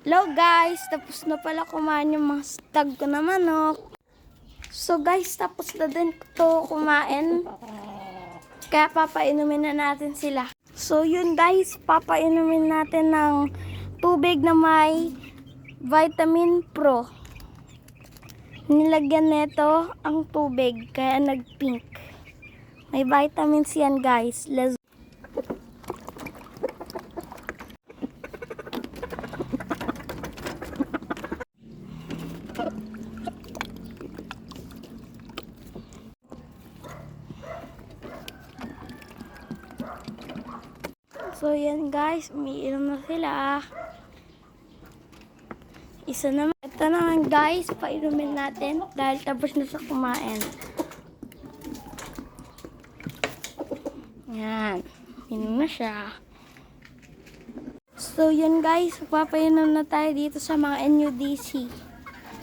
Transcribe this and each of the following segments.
Hello guys, tapos na pala kumain yung mga stag ko na manok. So guys, tapos na din to kumain. Kaya papainumin na natin sila. So yun guys, papainumin natin ng tubig na may Vitamin Pro. Nilagyan nito ang tubig kaya nag-pink. May vitamins yan guys. So yan guys, umiinom na sila. Isa naman. Ito naman guys, painumin natin dahil tapos na sa kumain. Yan. Inom na siya. So yun guys, papainom na tayo dito sa mga NUDC.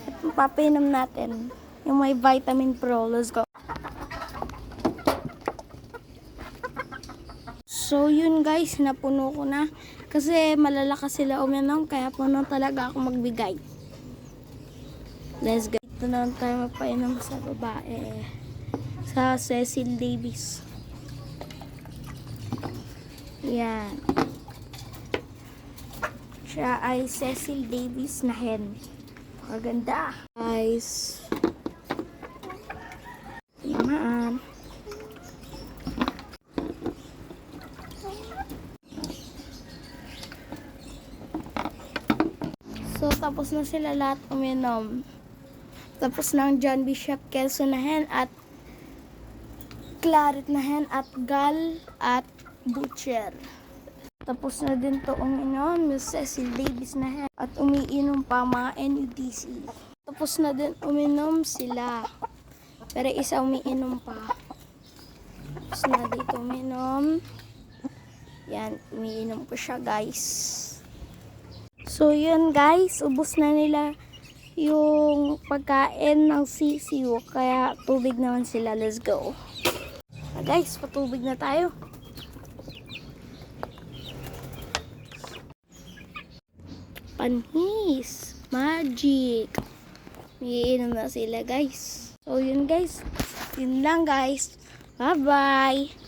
At papainom natin yung may Vitamin Pro. Let's go. So yun guys, napuno ko na. Kasi malalakas sila uminom, kaya puno talaga ako magbigay. Let's go. Ito na tayo magpainom sa babae. Sa Cecil Davis. Yan. Siya ay Cecil Davis na hen. Maganda. Guys. Yamaan. So, tapos na sila lahat uminom. Tapos na ang John Bishop Kelso na hen at Claret na hen at Gal at Butcher. Tapos na din to uminom yung Cecil Davis na hen at umiinom pa mga NUDC. Tapos na din uminom sila. Pero isa umiinom pa. Tapos na dito uminom. Yan, umiinom ko siya guys. So yun guys, ubos na nila yung pagkain ng sisiw. Kaya tubig naman sila, let's go. Guys, patubig na tayo. Panhis, magic. Iinom na sila guys. So yun guys, yun lang guys. Bye bye.